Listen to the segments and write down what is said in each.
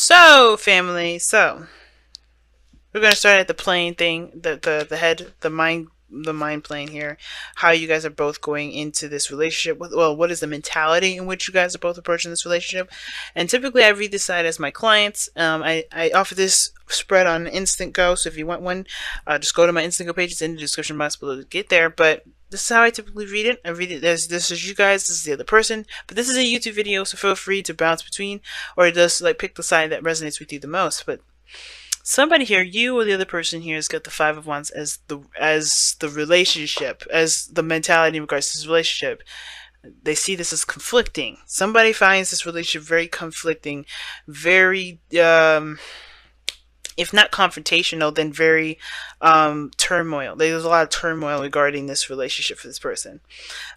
So, family, we're gonna start at the plane thing, the head, the mind plane here. How you guys are both going into this relationship. Well, what is the mentality in which you guys are both approaching this relationship? And typically, I read this side as my clients. I offer this spread on Instant Go. So if you want one, just go to my Instant Go page. It's in the description box below to get there. But this is how I typically read it. I read it as this is you guys, this is the other person. But this is a YouTube video, so feel free to bounce between, or just like pick the side that resonates with you the most. But somebody here, you or the other person here, has got the Five of Wands as the relationship, as the mentality in regards to this relationship. They see this as conflicting. Somebody finds this relationship very conflicting, very if not confrontational, then very turmoil. There's a lot of turmoil regarding this relationship for this person.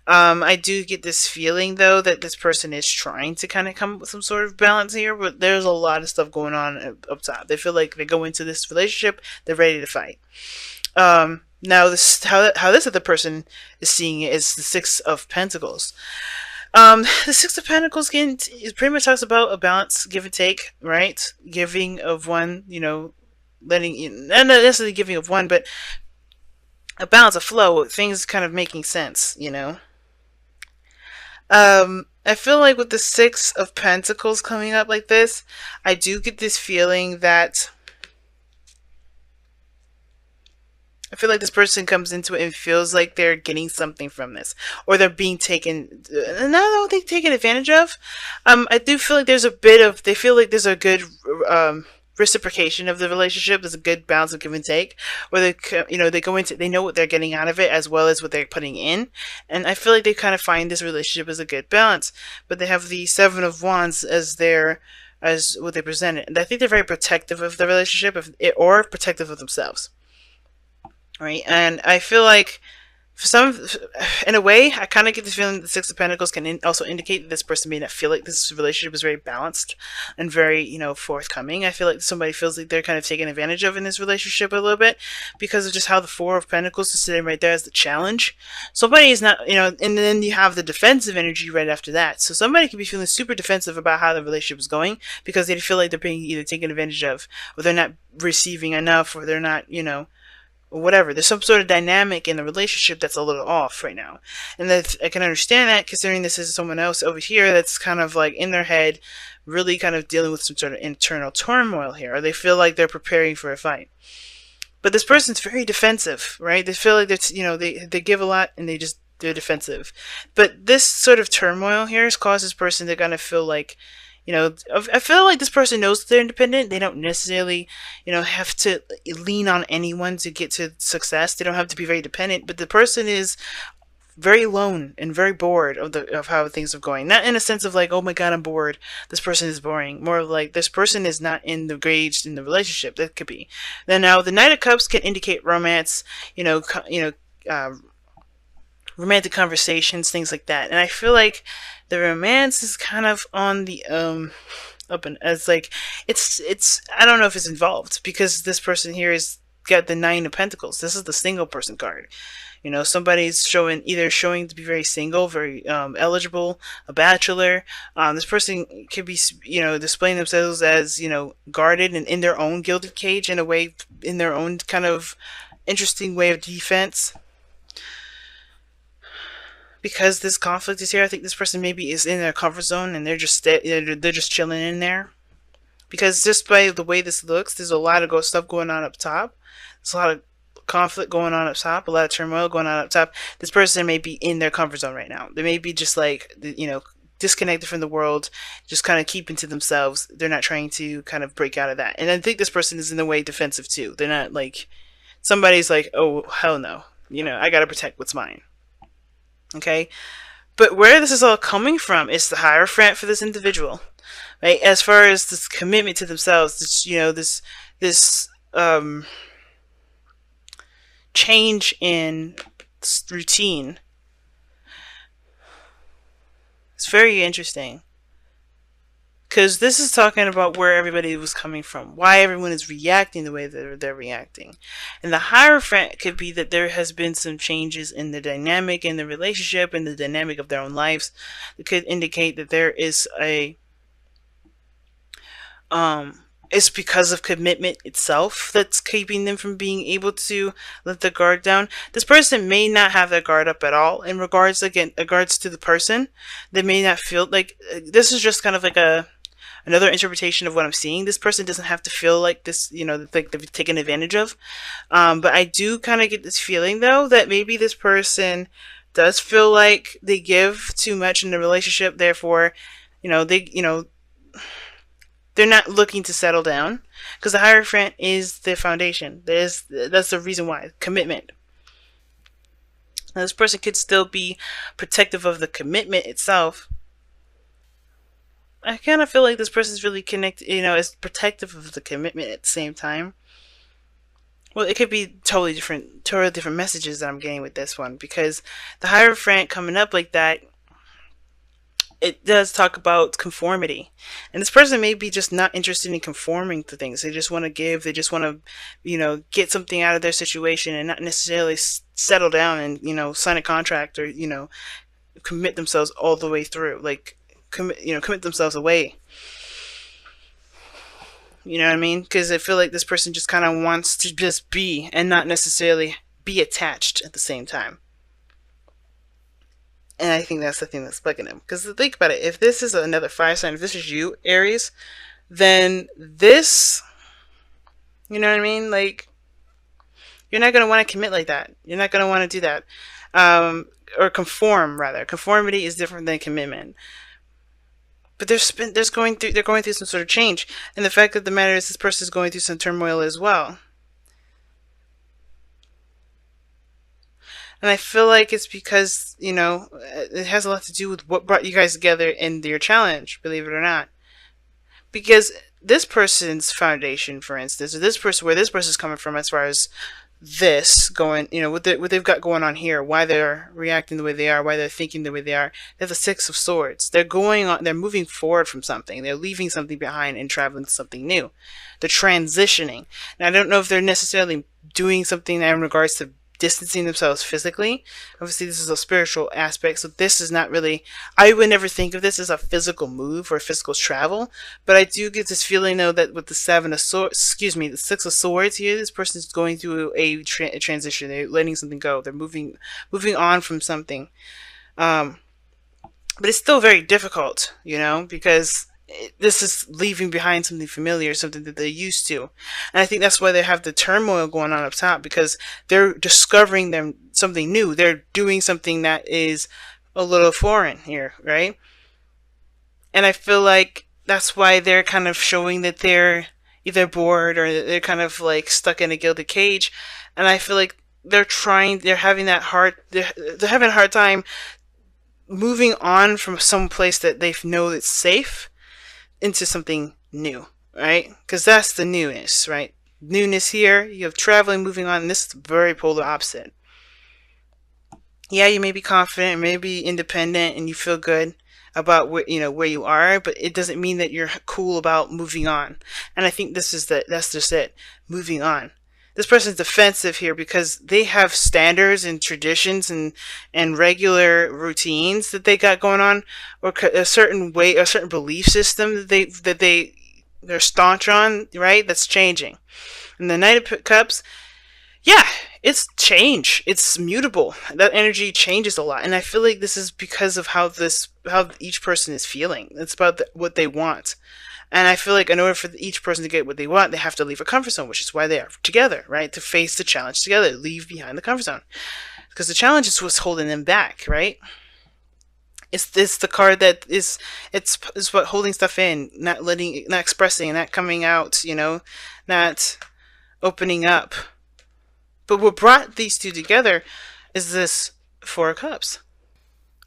I do get this feeling, though, that this person is trying to kind of come up with some sort of balance here, but there's a lot of stuff going on up top. They feel like they go into this relationship, they're ready to fight. Now, how this other person is seeing it is the Six of Pentacles. The Six of Pentacles it pretty much talks about a balance, give and take, right? Giving of one, letting, not necessarily giving of one, but a balance, a flow, things kind of making sense. I feel like with the Six of Pentacles coming up like this, I do get this feeling that I feel like this person comes into it and feels like they're getting something from this, or they're being taken. Not I don't think taken advantage of. I do feel like there's a bit of. They feel like there's a good reciprocation of the relationship. There's a good balance of give and take, where they go into. They know what they're getting out of it as well as what they're putting in, and I feel like they kind of find this relationship as a good balance. But they have the Seven of Wands as what they present it, and I think they're very protective of the relationship, or protective of themselves. Right, and I feel like in a way, I kind of get the feeling that the Six of Pentacles can also indicate that this person may not feel like this relationship is very balanced and very, forthcoming. I feel like somebody feels like they're kind of taken advantage of in this relationship a little bit because of just how the Four of Pentacles is sitting right there as the challenge. Somebody is not, and then you have the defensive energy right after that. So somebody could be feeling super defensive about how the relationship is going because they feel like they're being either taken advantage of, or they're not receiving enough, or they're not, or whatever. There's some sort of dynamic in the relationship that's a little off right now. And that I can understand that, considering this is someone else over here that's kind of like in their head, really kind of dealing with some sort of internal turmoil here, or they feel like they're preparing for a fight. But this person's very defensive, right? They feel like they give a lot and they're defensive. But this sort of turmoil here has caused this person to kind of feel like, I feel like this person knows that they're independent. They don't necessarily, have to lean on anyone to get to success. They don't have to be very dependent. But the person is very alone and very bored of how things are going. Not in a sense of like, oh my god, I'm bored. This person is boring. More like this person is not engaged in the relationship. That could be. Then now the Knight of Cups can indicate romance. Romantic conversations, things like that. And I feel like the romance is kind of on the up, and as like it's I don't know if it's involved because this person here is got the Nine of Pentacles. This is the single person card. Somebody's either showing to be very single, very eligible, a bachelor. This person could be, displaying themselves as, guarded and in their own gilded cage in a way, in their own kind of interesting way of defense. Because this conflict is here, I think this person maybe is in their comfort zone and they're just chilling in there. Because just by the way this looks, there's a lot of stuff going on up top. There's a lot of conflict going on up top, a lot of turmoil going on up top. This person may be in their comfort zone right now. They may be just like, disconnected from the world, just kind of keeping to themselves. They're not trying to kind of break out of that. And I think this person is in a way defensive too. They're not like, somebody's like, oh, hell no. I gotta protect what's mine. Okay, but where this is all coming from is the Hierophant for this individual, right? As far as this commitment to themselves, this change in routine. It's very interesting. Because this is talking about where everybody was coming from, why everyone is reacting the way that they're reacting. And the Hierophant could be that there has been some changes in the dynamic in the relationship and the dynamic of their own lives. It could indicate that there is it's because of commitment itself that's keeping them from being able to let the guard down. This person may not have their guard up at all in regards, again, regards to the person. They may not feel like this is just kind of like a another interpretation of what I'm seeing. This person doesn't have to feel like this, like they're taken advantage of. But I do kind of get this feeling though that maybe this person does feel like they give too much in the relationship. Therefore, they're not looking to settle down because the Hierophant is the foundation. That's the reason why commitment. Now, this person could still be protective of the commitment itself. I kind of feel like this person's really connected, is protective of the commitment at the same time. Well, it could be totally different messages that I'm getting with this one because the Hierophant coming up like that, it does talk about conformity. And this person may be just not interested in conforming to things. They just want to give, they just want to, get something out of their situation and not necessarily settle down and, sign a contract or, commit themselves all the way through. Like, commit themselves away. You know what I mean? Because I feel like this person just kind of wants to just be and not necessarily be attached at the same time. And I think that's the thing that's bugging him. Because think about it, if this is another fire sign, if this is you, Aries, then this, you know what I mean? Like, you're not going to want to commit like that. You're not going to want to do that. Or conform, rather. Conformity is different than commitment. But they're going through some sort of change. And the fact of the matter is this person is going through some turmoil as well. And I feel like it's because, it has a lot to do with what brought you guys together in your challenge, believe it or not. Because this person's foundation, for instance, or where this person's coming from as far as this going, what they've got going on here, why they're reacting the way they are, why they're thinking the way they are. They have the Six of Swords. They're moving forward from something. They're leaving something behind and traveling to something new. They're transitioning. Now, I don't know if they're necessarily doing something in regards to distancing themselves physically. Obviously, this is a spiritual aspect, so this is not really, I would never think of this as a physical move or physical travel, but I do get this feeling though that with the the Six of Swords here, this person is going through a transition. They're letting something go. They're moving on from something. But it's still very difficult, because this is leaving behind something familiar, something that they're used to. And I think that's why they have the turmoil going on up top, because they're discovering something new. They're doing something that is a little foreign here, right? And I feel like that's why they're kind of showing that they're either bored or they're kind of like stuck in a gilded cage. And I feel like they're having a hard time moving on from some place that they know that's safe into something new, right? Because that's the newness, right? Newness here, you have traveling, moving on, and this is the very polar opposite. Yeah, you may be confident, may be independent, and you feel good about where you are, but it doesn't mean that you're cool about moving on. And I think that's just it, moving on. This person's defensive here because they have standards and traditions and regular routines that they got going on, or a certain way, a certain belief system that they're staunch on, right? That's changing. And the Knight of Cups, yeah, it's change. It's mutable. That energy changes a lot, and I feel like this is because of how each person is feeling. It's about what they want. And I feel like in order for each person to get what they want, they have to leave a comfort zone, which is why they are together, right? To face the challenge together, leave behind the comfort zone. Because the challenge is what's holding them back, right? It's the card that it's what holding stuff in, not expressing, not coming out, not opening up. But what brought these two together is this Four of Cups.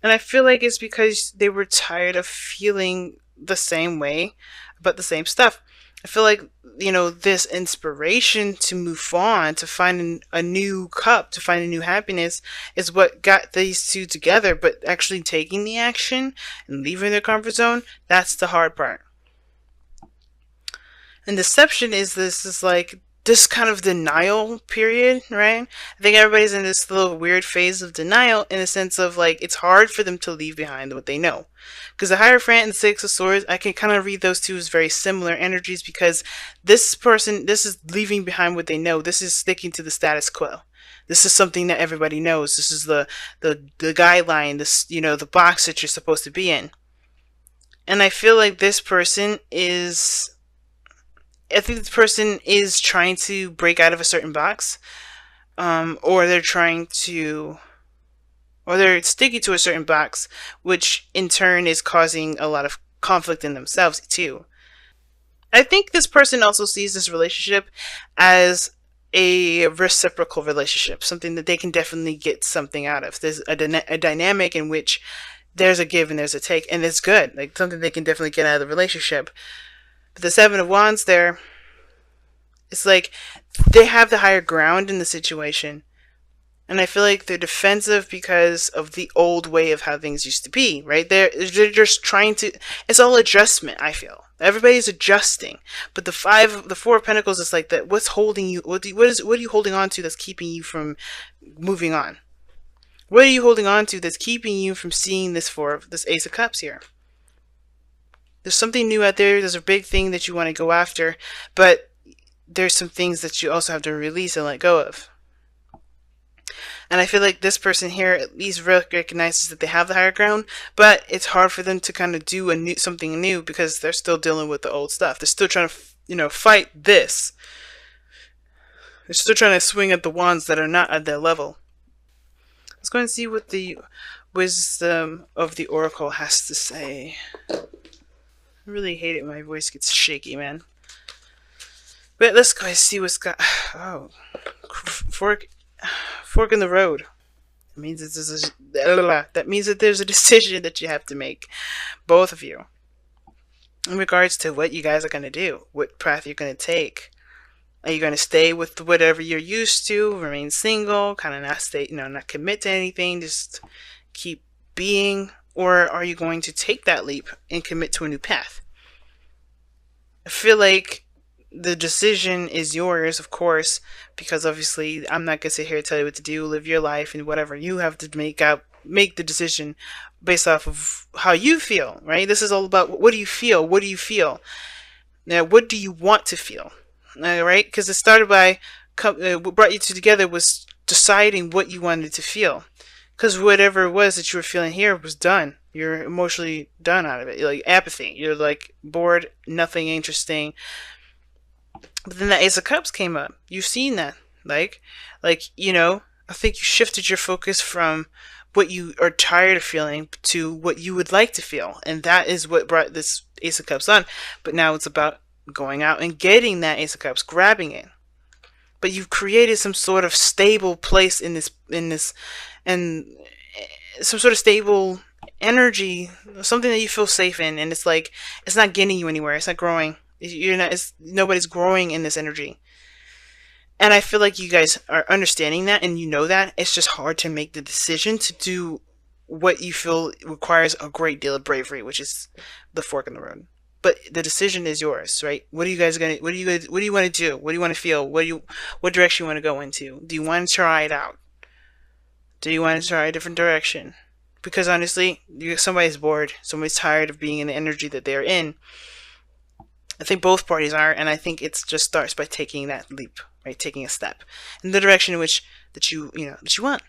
And I feel like it's because they were tired of feeling the same way about the same stuff. I feel like, this inspiration to move on, to find a new cup, to find a new happiness is what got these two together. But actually taking the action and leaving their comfort zone, that's the hard part. And deception is like this kind of denial period, right? I think everybody's in this little weird phase of denial in the sense of like it's hard for them to leave behind what they know. Because the Hierophant and the Six of Swords, I can kind of read those two as very similar energies because this person, this is leaving behind what they know. This is sticking to the status quo. This is something that everybody knows. This is the guideline, this, you know, the box that you're supposed to be in. And I feel like this person is, I think this person is trying to break out of a certain box, or they're trying to, or they're sticking to a certain box, which in turn is causing a lot of conflict in themselves too. I think this person also sees this relationship as a reciprocal relationship, something that they can definitely get something out of. There's a dynamic in which there's a give and there's a take, and it's good, like something they can definitely get out of the relationship. But the Seven of Wands there, it's like they have the higher ground in the situation. And I feel like they're defensive because of the old way of how things used to be, right? They're just trying to, it's all adjustment, I feel. Everybody's adjusting. But the Four of Pentacles is like that. What's holding you? What are you holding on to that's keeping you from moving on? What are you holding on to that's keeping you from seeing this Ace of Cups here? There's something new out there. There's a big thing that you want to go after, but there's some things that you also have to release and let go of. And I feel like this person here at least recognizes that they have the higher ground, but it's hard for them to kind of do something new because they're still dealing with the old stuff. They're still trying to, you know, fight this. They're still trying to swing at the wands that are not at their level. Let's go and see what the wisdom of the oracle has to say. I really hate it when my voice gets shaky, man. But let's go and see what's got. Oh, fork in the road. It means that means that there's a decision that you have to make, both of you, in regards to what you guys are going to do, what path you're going to take. Are you going to stay with whatever you're used to, remain single, kind of not stay, you know, not commit to anything, just keep being, or are you going to take that leap and commit to a new path? I feel like the decision is yours, of course, because obviously I'm not going to sit here and tell you what to do, live your life, and whatever. You have to make the decision based off of how you feel, right? This is all about what do you feel? What do you feel? Now, what do you want to feel? All right? Because it started by, what brought you two together was deciding what you wanted to feel. Because whatever it was that you were feeling here was done. You're emotionally done out of it. You're like apathy. You're like bored, nothing interesting. But then the Ace of Cups came up. You've seen that. Like, you know, I think you shifted your focus from what you are tired of feeling to what you would like to feel. And that is what brought this Ace of Cups on. But now it's about going out and getting that Ace of Cups, grabbing it. But you've created some sort of stable place in this, and some sort of stable energy, something that you feel safe in. And it's like, it's not getting you anywhere. It's not growing. You're not, nobody's growing in this energy. And I feel like you guys are understanding that, and you know that. It's just hard to make the decision to do what you feel requires a great deal of bravery, which is the fork in the road. But the decision is yours, right? What do you guys what do you want to do? What do you want to feel? What direction you want to go into? Do you want to try it out? Do you want to try a different direction? Because honestly, somebody's bored. Somebody's tired of being in the energy that they're in. I think both parties are, and I think it just starts by taking that leap, right? Taking a step in the direction in which that you want.